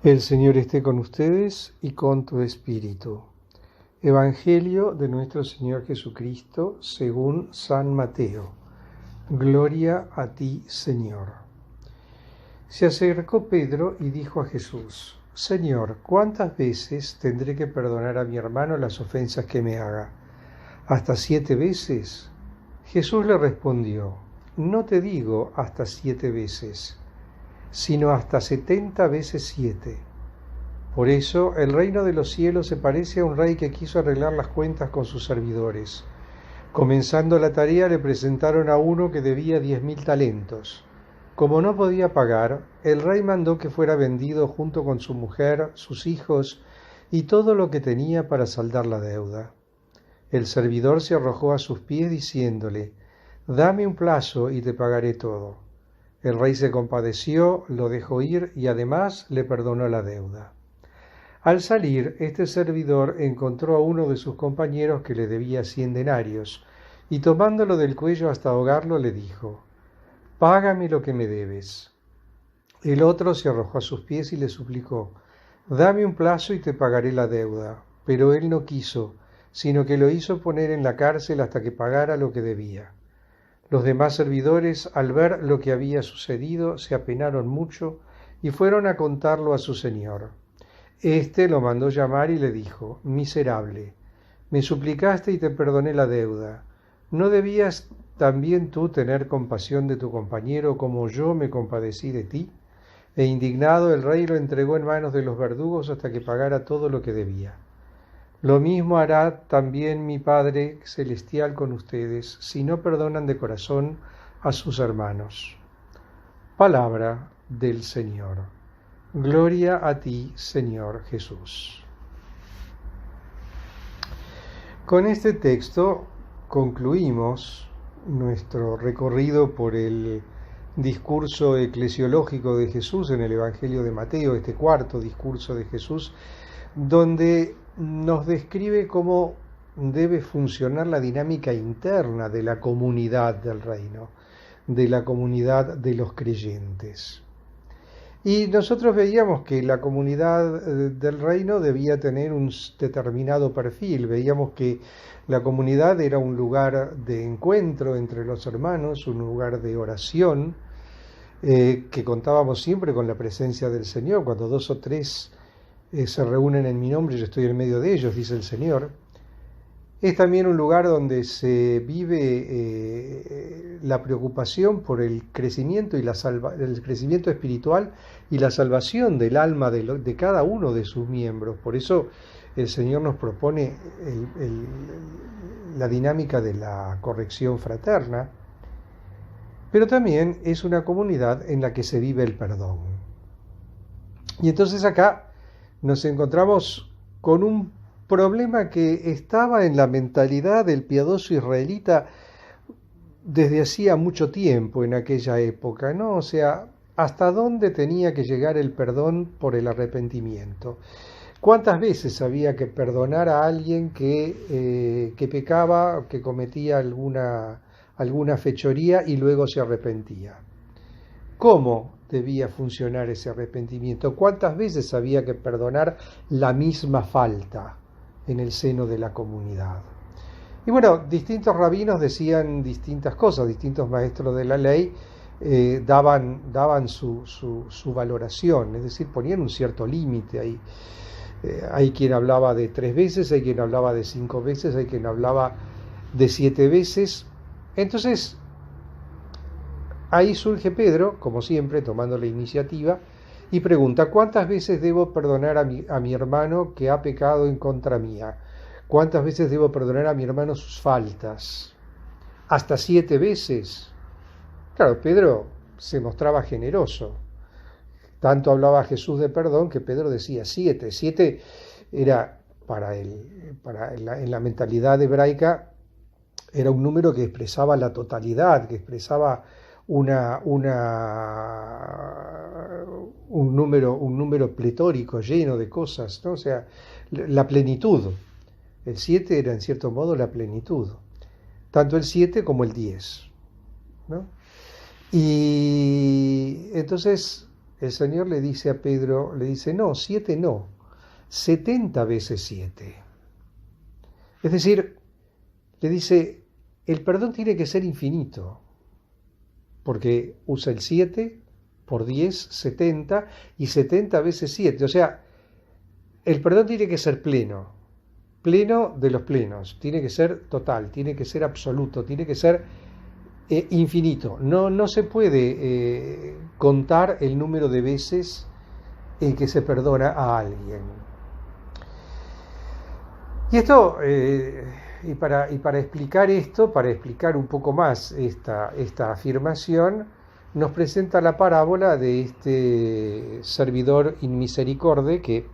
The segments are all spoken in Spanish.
El Señor esté con ustedes y con tu espíritu. Evangelio de nuestro Señor Jesucristo según San Mateo. Gloria a ti, Señor. Se acercó Pedro y dijo a Jesús: Señor, ¿cuántas veces tendré que perdonar a mi hermano las ofensas que me haga? ¿Hasta 7 veces? Jesús le respondió: No te digo hasta 7 veces, sino hasta 70 veces 7. Por eso el reino de los cielos se parece a un rey que quiso arreglar las cuentas con sus servidores. Comenzando la tarea, le presentaron a uno que debía 10.000 talentos. Como no podía pagar, el rey mandó que fuera vendido junto con su mujer, sus hijos y todo lo que tenía para saldar la deuda. El servidor se arrojó a sus pies diciéndole: Dame un plazo y te pagaré todo. El rey se compadeció, lo dejó ir y además le perdonó la deuda. Al salir, este servidor encontró a uno de sus compañeros que le debía 100 denarios, y tomándolo del cuello hasta ahogarlo, le dijo: Págame lo que me debes. El otro se arrojó a sus pies y le suplicó: Dame un plazo y te pagaré la deuda. Pero él no quiso, sino que lo hizo poner en la cárcel hasta que pagara lo que debía. Los demás servidores, al ver lo que había sucedido, se apenaron mucho y fueron a contarlo a su señor. Este lo mandó llamar y le dijo: Miserable, me suplicaste y te perdoné la deuda. ¿No debías también tú tener compasión de tu compañero como yo me compadecí de ti? E indignado, el rey lo entregó en manos de los verdugos hasta que pagara todo lo que debía. Lo mismo hará también mi Padre Celestial con ustedes, si no perdonan de corazón a sus hermanos. Palabra del Señor. Gloria a ti, Señor Jesús. Con este texto concluimos nuestro recorrido por el discurso eclesiológico de Jesús en el Evangelio de Mateo, este cuarto discurso de Jesús, donde nos describe cómo debe funcionar la dinámica interna de la comunidad del reino, de la comunidad de los creyentes. Y nosotros veíamos que la comunidad del reino debía tener un determinado perfil. Veíamos que la comunidad era un lugar de encuentro entre los hermanos, un lugar de oración, que contábamos siempre con la presencia del Señor. Cuando 2 o 3 se reúnen en mi nombre, yo estoy en medio de ellos, dice el Señor. Es también un lugar donde se vive la preocupación por el crecimiento y el crecimiento espiritual y la salvación del alma de cada uno de sus miembros. Por eso el Señor nos propone la dinámica de la corrección fraterna, pero también es una comunidad en la que se vive el perdón. Y entonces acá nos encontramos con un problema que estaba en la mentalidad del piadoso israelita desde hacía mucho tiempo en aquella época, ¿no? O sea, ¿hasta dónde tenía que llegar el perdón por el arrepentimiento? ¿Cuántas veces había que perdonar a alguien que pecaba, que cometía alguna fechoría y luego se arrepentía? ¿Cómo debía funcionar ese arrepentimiento? ¿Cuántas veces había que perdonar la misma falta en el seno de la comunidad? Y bueno, distintos rabinos decían distintas cosas, distintos maestros de la ley daban su valoración, es decir, ponían un cierto límite ahí. Hay quien hablaba de 3 veces, hay quien hablaba de 5 veces, hay quien hablaba de 7 veces. Entonces, ahí surge Pedro, como siempre, tomando la iniciativa, y pregunta: ¿cuántas veces debo perdonar a mi hermano que ha pecado en contra mía? ¿Cuántas veces debo perdonar a mi hermano sus faltas? ¿Hasta 7 veces? Claro, Pedro se mostraba generoso. Tanto hablaba Jesús de perdón que Pedro decía 7. 7 era en la mentalidad hebraica, era un número que expresaba la totalidad, que expresaba un número pletórico, lleno de cosas, ¿no? O sea, la plenitud. El 7 era en cierto modo la plenitud, tanto el 7 como el 10, ¿no? Y entonces el Señor le dice a Pedro, le dice, no, 7 no, 70 veces 7. Es decir, le dice, el perdón tiene que ser infinito, porque usa el 7 por 10, 70, y 70 veces 7. O sea, el perdón tiene que ser pleno, pleno de los plenos, tiene que ser total, tiene que ser absoluto, tiene que ser infinito. No se puede contar el número de veces en que se perdona a alguien. Y esto, y para explicar esto, para explicar un poco más esta afirmación, nos presenta la parábola de este servidor inmisericorde que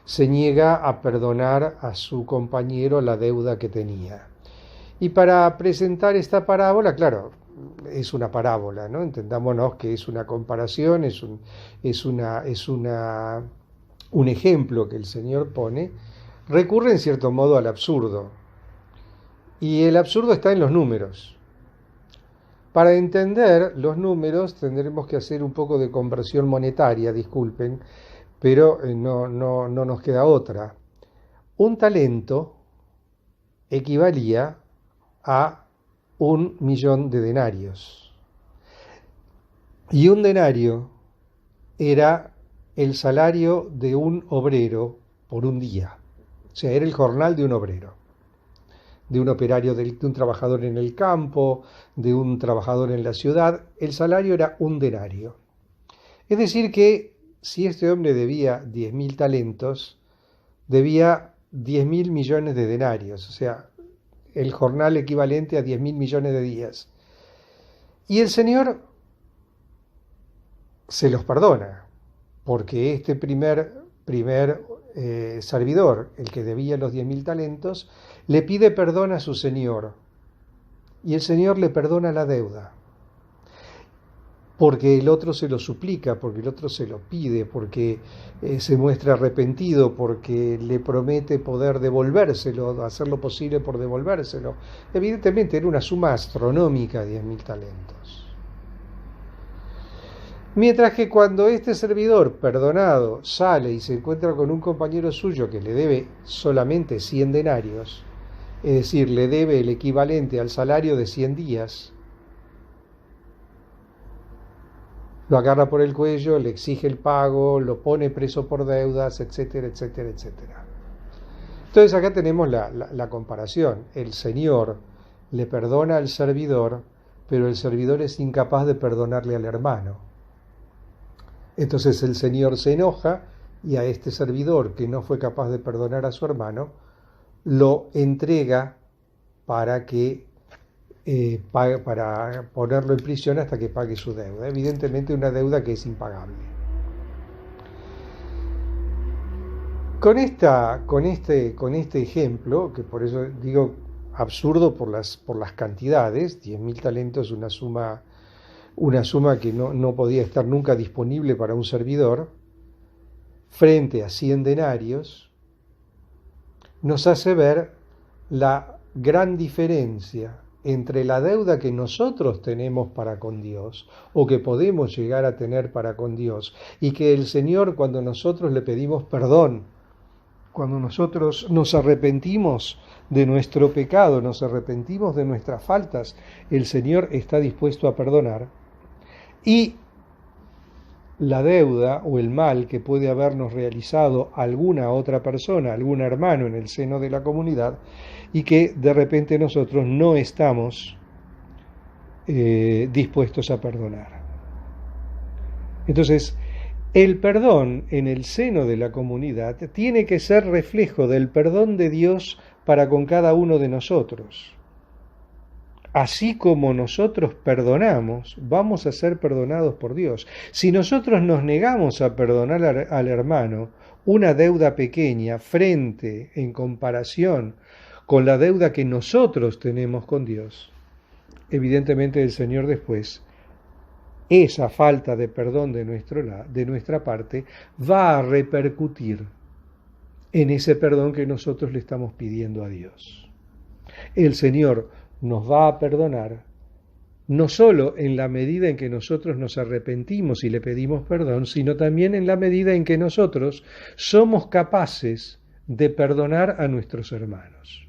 se niega a perdonar a su compañero la deuda que tenía. Y para presentar esta parábola, claro, es una parábola, ¿no? Entendámonos que es una comparación, es un ejemplo que el Señor pone, recurre en cierto modo al absurdo. Y el absurdo está en los números. Para entender los números tendremos que hacer un poco de conversión monetaria, disculpen, pero no nos queda otra. Un talento equivalía a 1.000.000 de denarios. Y un denario era el salario de un obrero por un día. O sea, era el jornal de un obrero, de un operario, de un trabajador en el campo, de un trabajador en la ciudad. El salario era un denario. Es decir que si este hombre debía 10.000 talentos, debía 10.000 millones de denarios, o sea, el jornal equivalente a 10.000 millones de días. Y el Señor se los perdona, porque este primer servidor, el que debía los 10.000 talentos, le pide perdón a su Señor, y el Señor le perdona la deuda, porque el otro se lo suplica, porque el otro se lo pide, porque se muestra arrepentido, porque le promete poder devolvérselo, hacer lo posible por devolvérselo. Evidentemente era una suma astronómica, 10.000 talentos. Mientras que cuando este servidor perdonado sale y se encuentra con un compañero suyo que le debe solamente 100 denarios, es decir, le debe el equivalente al salario de 100 días, lo agarra por el cuello, le exige el pago, lo pone preso por deudas, etcétera, etcétera, etcétera. Entonces acá tenemos la comparación. El Señor le perdona al servidor, pero el servidor es incapaz de perdonarle al hermano. Entonces el Señor se enoja y a este servidor que no fue capaz de perdonar a su hermano, lo entrega para ponerlo en prisión hasta que pague su deuda. Evidentemente una deuda que es impagable. Con este ejemplo, que por eso digo absurdo por las cantidades, 10.000 talentos es una suma que no podía estar nunca disponible para un servidor, frente a 100 denarios, nos hace ver la gran diferencia entre la deuda que nosotros tenemos para con Dios, o que podemos llegar a tener para con Dios, y que el Señor, cuando nosotros le pedimos perdón, cuando nosotros nos arrepentimos de nuestro pecado, nos arrepentimos de nuestras faltas, el Señor está dispuesto a perdonar, y la deuda o el mal que puede habernos realizado alguna otra persona, algún hermano en el seno de la comunidad, y que de repente nosotros no estamos dispuestos a perdonar. Entonces, el perdón en el seno de la comunidad tiene que ser reflejo del perdón de Dios para con cada uno de nosotros. Así como nosotros perdonamos, vamos a ser perdonados por Dios. Si nosotros nos negamos a perdonar al hermano una deuda pequeña en comparación con la deuda que nosotros tenemos con Dios, evidentemente el Señor después, esa falta de perdón de nuestra parte va a repercutir en ese perdón que nosotros le estamos pidiendo a Dios. El Señor nos va a perdonar no solo en la medida en que nosotros nos arrepentimos y le pedimos perdón, sino también en la medida en que nosotros somos capaces de perdonar a nuestros hermanos.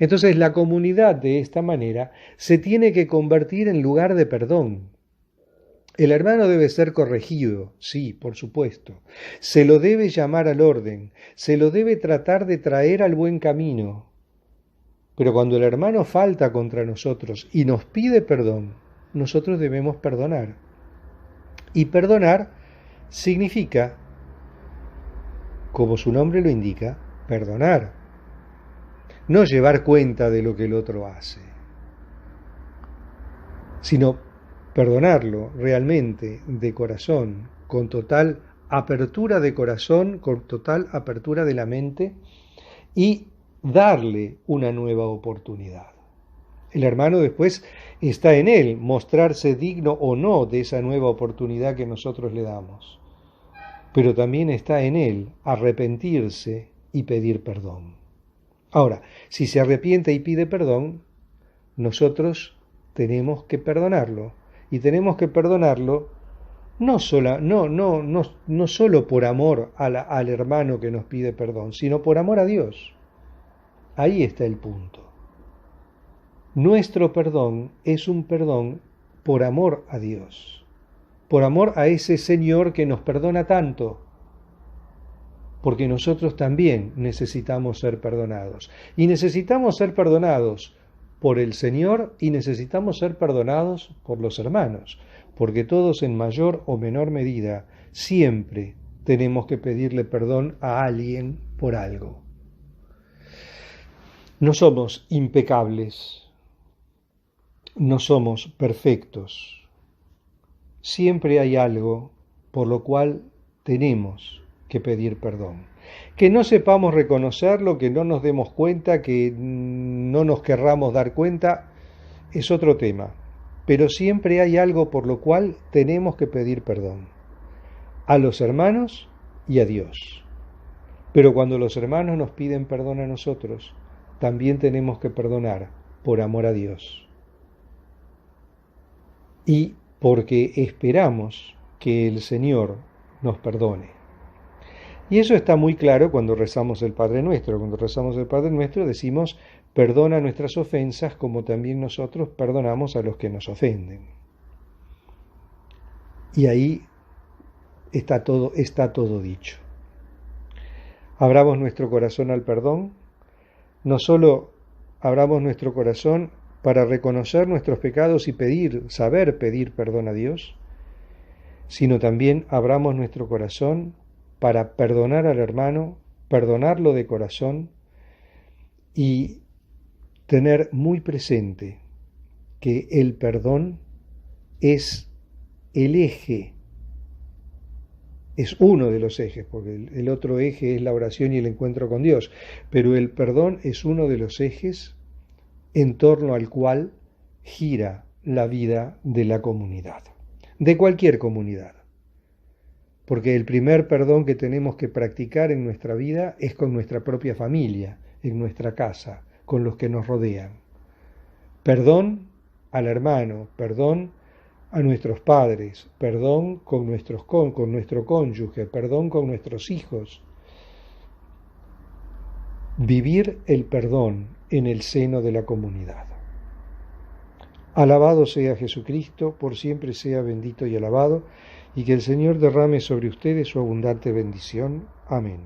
Entonces la comunidad de esta manera se tiene que convertir en lugar de perdón. El hermano debe ser corregido, sí, por supuesto. Se lo debe llamar al orden, se lo debe tratar de traer al buen camino. Pero cuando el hermano falta contra nosotros y nos pide perdón, nosotros debemos perdonar. Y perdonar significa, como su nombre lo indica, perdonar. No llevar cuenta de lo que el otro hace, sino perdonarlo realmente, de corazón, con total apertura de corazón, con total apertura de la mente y darle una nueva oportunidad. El hermano después está en él, mostrarse digno o no de esa nueva oportunidad que nosotros le damos. Pero también está en él arrepentirse y pedir perdón. Ahora, si se arrepiente y pide perdón, nosotros tenemos que perdonarlo. Y tenemos que perdonarlo no solo por amor al hermano que nos pide perdón, sino por amor a Dios. Ahí está el punto. Nuestro perdón es un perdón por amor a Dios, por amor a ese Señor que nos perdona tanto, porque nosotros también necesitamos ser perdonados. Y necesitamos ser perdonados por el Señor y necesitamos ser perdonados por los hermanos, porque todos en mayor o menor medida siempre tenemos que pedirle perdón a alguien por algo. No somos impecables, no somos perfectos. Siempre hay algo por lo cual tenemos que pedir perdón. Que no sepamos reconocerlo, que no nos demos cuenta, que no nos querramos dar cuenta, es otro tema. Pero siempre hay algo por lo cual tenemos que pedir perdón. A los hermanos y a Dios. Pero cuando los hermanos nos piden perdón a nosotros, también tenemos que perdonar por amor a Dios. Y porque esperamos que el Señor nos perdone. Y eso está muy claro cuando rezamos el Padre Nuestro. Cuando rezamos el Padre Nuestro decimos, perdona nuestras ofensas como también nosotros perdonamos a los que nos ofenden. Y ahí está todo dicho. Abramos nuestro corazón al perdón. No solo abramos nuestro corazón para reconocer nuestros pecados y saber pedir perdón a Dios, sino también abramos nuestro corazón para perdonar al hermano, perdonarlo de corazón y tener muy presente que el perdón es el eje, es uno de los ejes, porque el otro eje es la oración y el encuentro con Dios, pero el perdón es uno de los ejes en torno al cual gira la vida de la comunidad, de cualquier comunidad. Porque el primer perdón que tenemos que practicar en nuestra vida es con nuestra propia familia, en nuestra casa, con los que nos rodean. Perdón al hermano, perdón a nuestros padres, perdón con nuestro cónyuge, perdón con nuestros hijos. Vivir el perdón en el seno de la comunidad. Alabado sea Jesucristo, por siempre sea bendito y alabado, y que el Señor derrame sobre ustedes su abundante bendición. Amén.